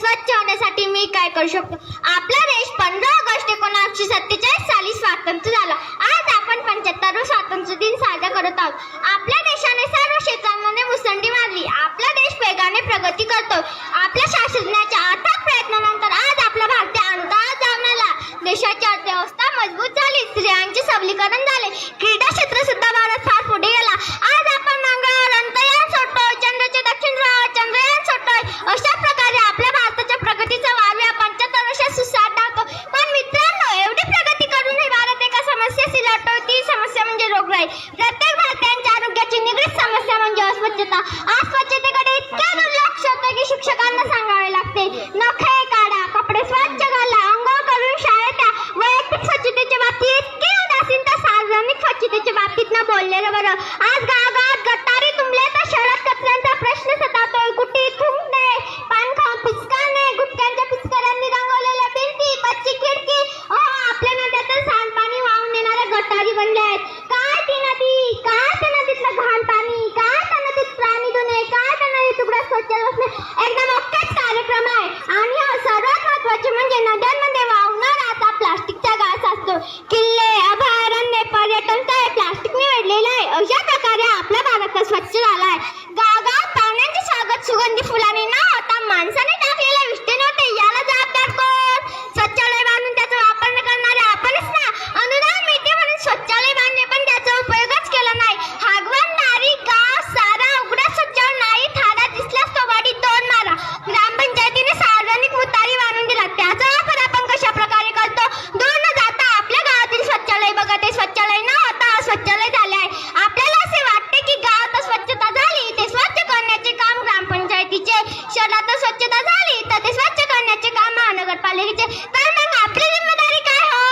स्वच्छ होण्यासाठी मी काय करू शकतो? आपला देश 15 ऑगस्ट 1947 साली स्वातंत्र्य झाला. आज आपण 75वा स्वातंत्र्य दिन साजरा करत आहोत. आपल्या देशाने सर्व क्षेत्रांमध्ये मुसंडी मारली. आपला देश वेगाने प्रगती करतो. आपल्या शास्त्रज्ञांच्या अथक प्रयत्नानंतर आज आपला भारत अंतराळात जाऊन आला. देशाची अर्थव्यवस्था मजबूत झाली. स्त्रियांचे सबलीकरण झाले. क्रीडा क्षेत्र सुद्धा भारत फार पुढे गेला. आज आपण मंगळावर अंतराळयान सोडतोय. चंद्राच्या दक्षिण ध्रुवावर चंद्रयान सोडतोय. अशा प्रकारे आपल्या भारताच्या प्रगतीचा वार या 75 वर्षात सुसाट धावतो. पण मित्रांनो, एवढी प्रगती करूनही भारत एका समस्येशी लढतोय. ती समस्या म्हणजे रोगराई. प्रत्येक भारतीयांच्या आरोग्याची निगडीत समस्या म्हणजे अस्वच्छता. आज स्वच्छतेकडे इतके दुर्लक्ष होते की शिक्षकांना सांगावे लागते. नखे काढा, कपडे स्वच्छ घाला, अंघोळ करून शाळेत या. वैयक्तिक स्वच्छतेच्या बाबतीत इतके उदासीन तर सार्वजनिक स्वच्छतेच्या बाबतीत न बोललेलं बरं. आज गावागावात गटारी तुंबले तर शहरात कचऱ्यांचा प्रश्न सतावतोय. कुठे थुंकणे, पान खाऊन पिचकारणे, गुटख्यांच्या पिचकाऱ्यांनी रंगवलेल्या भिंती, कच्ची खिडकी, आपल्या नद्यातून सांडपाणी वाहून नेणाऱ्या गटारी बनल्या आहेत. काय ती नदी, काय त्या नदीतलं घाण पाणी, काय त्या नदीत प्राणी धुणे, काय त्या नदीत तुकडा स्वच्छ असणे, एकदम ओकेच कार्यक्रम आहे. आणि सर्वात महत्त्वाचे म्हणजे नद्यांमध्ये वाहणार आता प्लास्टिकचा घास असतो. किल्ले, अभयारण्य, पर्यटन काय प्लास्टिकने वेढलेलं आहे. अशा प्रकारे आपला भारत स्वच्छ झाला आहे. गावागावात पाहुण्यांचे स्वागत सुगंधी फुलाने न होता माणसाने टाकलेल्या विष्ठेने होते. याला जबाबदार कोण? शौचालय बांधून त्याचा वापर न करणारे आपणच ना. अनुदान मिळते म्हणून शौचालय बांधणे पण त्याचा उपयोगच केला नाही. हागवण, नारी, गाव सारा उघड्यात शौचालय नाही. थाडा दिसल्यास तो बाडी दोन मारा. ग्रामपंचायतीने सार्वजनिक मुतारी बांधून दिला. त्याचा वापर आपण कशा प्रकारे करतो? दूर न जाता आपल्या गावातील शौचालय बघा. ते शौचालय न होता शौचालय झाले आहे. आपल्याला असे वाटते की गावात स्वच्छता झाली ते स्वच्छ करण्याचे काम ग्रामपंचायतीचे, शहरात स्वच्छता झाली तर ते स्वच्छ करण्याचे काम महानगरपालिकेचे. तर मग आपली जिम्मेदारी काय हो?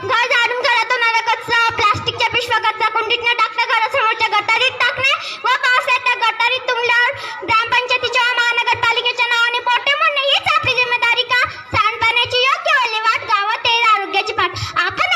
घर झाडून घरात होणारा कचरा, प्लास्टिकच्या पिशव्या कचरा कुंडीत न टाकता घरासमोरच्या गटारीत टाकणे व पावसाळ्यात त्या गटारीत तुंबल्यावर ग्रामपंचायतीच्या व महानगरपालिकेच्या नावाने पोटे मोडणे हीच आपली जिम्मेदारी का? सांडपाण्याची योग्य विल्हेवाट, गावात येईल आरोग्याची पाठ. आपण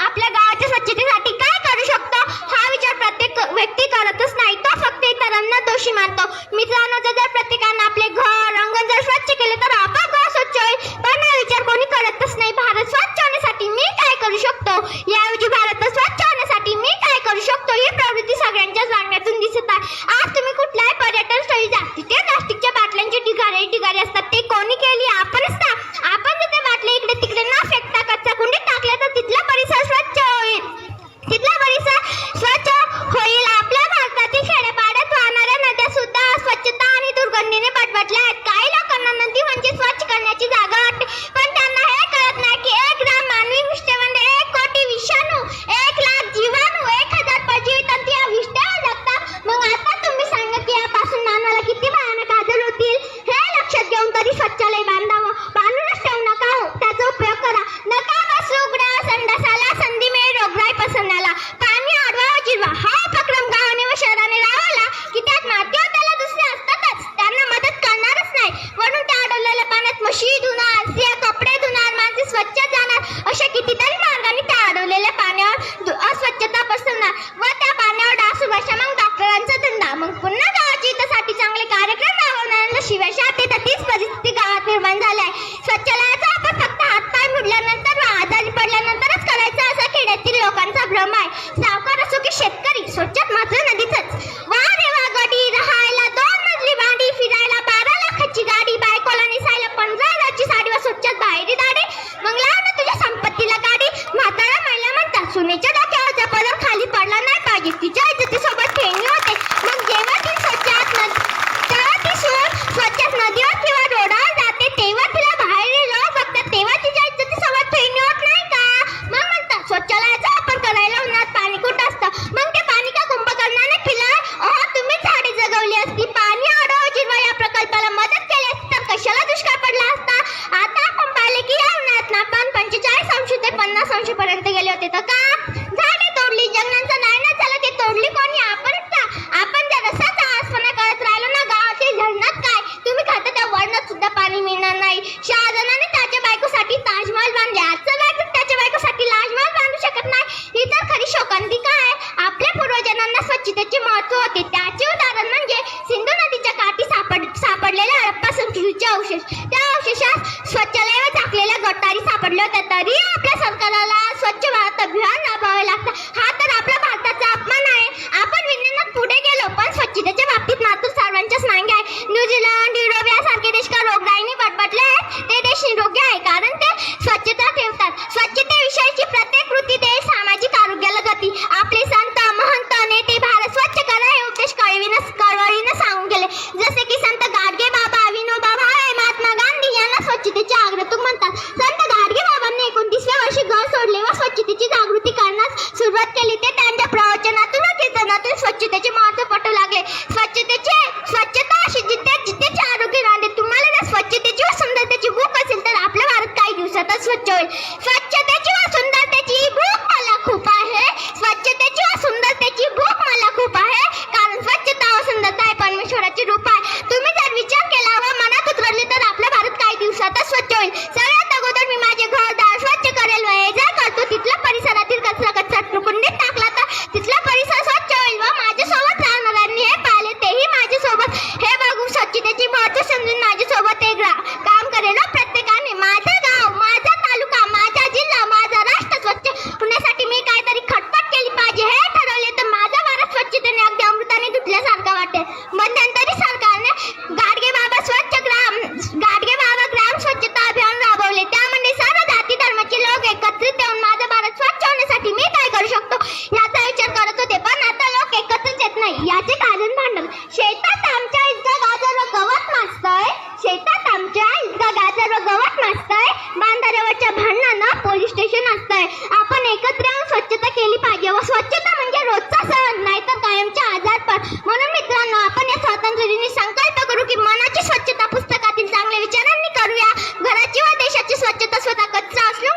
आपल्या गावाच्या स्वच्छतेसाठी काय करू शकतो हा विचार प्रत्येक व्यक्ती करतच नाही. तो फक्त इतरांना दोषी मानतो. मित्रांनो, जर प्रत्येकाने आपले घर अंगण जर स्वच्छ केले तर आपण गाव स्वच्छ होईल. पण हा विचार कोणी करतच नाही. भारत स्वच्छ होण्यासाठी मी काय करू शकतो? याऐवजी भारत स्वच्छ होण्यासाठी मी काय करू शकतो ही प्रवृत्ती सगळ्यांच्याच वागण्यातून दिसत आहे. आज तुम्ही कुठल्याही पर्यटन स्थळी जा, तिथे प्लास्टिकच्या बाटल्यांची ढिगारे असतात. ते कोणी केली? आपणच ना. आपण जिथे बाटल्या इकडे तिकडे न फेकता कचरा कुंडीत टाकल्या तर तिथला परिसर स्वच्छ होईल. आपल्या भारतातील खेड्यापाड्यात वाहणाऱ्या नद्या सुद्धा स्वच्छता आणि दुर्गंधीने बटबटल्या आहेत. काही लोकांना नदी म्हणजे स्वच्छ करण्याची जागा वाटते, पण त्यांना हे कळत नाही की 1 ग्राम मानवी विष्ठेमध्ये 1 कोटी विषाणू, 1 लाख जीवाणू, 1000 परजीवी तंतू या विष्ठेवर जगतात. मग आता तुम्ही सांगा की यापासून मानवाला किती भयानक आजार होतील. हे लक्षात घेऊन तरी शौचालय बांधावं. बांधूनच ठेवू नका हो, त्याचा उपयोग करा. नका बसू उघड्या संडासाला, संधी मिळेल रोगराई पसरण्याला. पाणी अडवा व जिरवा हा उपक्रम गावाने व शहराने राबवला की त्यात माती व त्याला दुसरे असतातच, त्यांना मदत करणारच नाही. म्हणून त्या अडवलेल्या पाण्यात म्हशी धुणार, स्त्रिया कपडे धुणार, माणसे स्वच्छ जाणार. अशा कितीतरी मार्गाने त्या अडवलेल्या पाण्यावर अस्वच्छता पसरणार व त्या पाण्यावर डास उभारशा. मग डॉक्टरांचा धंदा. मग पुन्हा गावाच्या हितासाठी चांगले कार्यक्रम राबवणाऱ्यांना शिव्याशा येते. तीच परिस्थिती गावात निर्माण झाली आहे. शौचालयाचा वापर फक्त हातपाय मुडल्यानंतर व आजारी पडल्यानंतरच करायचा असा खेड्यातील लोकांचा भ्रम आहे. सावकार असो की शेतकरी, स्वच्छता मात्र नदीचंच. वा रे वा गडी, राहायला 2 मजली भाडी, फिरायला 12 लाखाची गाडी, बायकोला निसायला 15,000ची साडी व स्वच्छता बाहेरी दाढी. मग लाव ना तुझ्या संपत्तीला गाडी. म्हातारा महिला म्हणतात सुनेच्या डोक्यावरचा पदर खाली पडला नाही पाहिजे. तिच्या इज्जतीसोबत खेळणी होते. मग जेव्हा ती स्वच्छ नदीवर किंवा रोडावर जाते तेव्हा तिला बाहेर लोक बघतात, तेव्हा तिच्या इज्जतीसोबत खेळणी होत नाही का? मग म्हणतात शौचालयाचा वापर करायला उन्हात पाणी कुठं असतं. मग ते पाणी का कुंभकर्णाने पिलं? तुम्ही झाडे जगवली असती, पाणी अडव जिरवा या प्रकल्पाला मदत केली असती तर कशाला दुष्काळ पडला असता? आता आपण पाहिले की या उन्हाळ्यात तापमान 45 अंश ते 50 अंश पर्यंत गेले होते. तर का? झाडे तोडली. जंगलांचा नायनाट झाला. ते तोडली कोणी? आपणच का. आपण जर असाच आसपणा करत राहिलो ना गावातील धरणात काय तुम्ही खाता त्या वरणात सुद्धा पाणी मिळणार नाही. शहाजहानाने त्याच्या बायकोसाठी ताजमहल बांधले. आजचा बायको त्याच्या बायकोसाठी लाजमहल बांधू शकत नाही. ही तर खरी शोकांतिका आहे. आपल्या पूर्वजांना स्वच्छतेचे महत्त्व होते. त्याचे उदाहरण म्हणजे सिंधू नदीच्या काठी सापडलेल्या हडप्पा संस्कृतीचे अवशेष. त्या अवशेषात भारतच स्वच्छ होईल. स्वच्छतेची व सुंदरतेची भूक मला खूप आहे. स्वच्छतेची व सुंदरतेची भूक मला खूप आहे. कारण स्वच्छता व सुंदरता हे परमेश्वराचे रूप आहे. तुम्ही जर विचार केला व मनात उतरले तर आपला भारत काही दिवसातच स्वच्छ होईल. सगळ्यात अगोदर मी माझे घर दार स्वच्छ करेल व हे जर करतो तिथल्या परिसरातील कचरा कुंडीत टाकला तर तिथला परिसर स्वच्छ होईल व माझ्यासोबत राहणाऱ्यांनी हे पाहिले तेही माझ्यासोबत हे बघून स्वच्छतेची महत्त्व समजून माझ्यासोबत एक काम करेल व प्रत्येकाने माझं गाव, माझा तालुका, माझा जिल्हा, माझा राष्ट्र स्वच्छ होण्यासाठी मी काहीतरी खटपट केली पाहिजे हे ठरवले तर माझा भारत स्वच्छतेने अगदी अमृताने धुतल्यासारखा वाटेल. मध्यंतरी सरकारने गाडगे बाबा ग्राम स्वच्छता अभियान राबवले. त्यामध्ये सर्व जाती धर्माचे लोक एकत्रित येऊन माझा भारत स्वच्छ होण्यासाठी मी काय करू शकतो याचा विचार करत होते. पण आता लोक एकत्रच येत नाही. याचे कारण भांडण. शेतात आमच्या इतकं गाजर व गवत माजतंय. बांधाऱ्यावरच्या भांडणानं पोलीस स्टेशन असतंय. आपण एकत्र येऊन स्वच्छता केली पाहिजे व स्वच्छता म्हणजे रोजचा सण नाहीतर कायमचा आजारपण. म्हणून मित्रांनो, आपण या स्वातंत्र्य दिनी संकल्प करू की मनाची स्वच्छता पुस्तकातील चांगल्या विचारांनी करूया. घराची व देशाची स्वच्छता स्वतः कच्चा असलो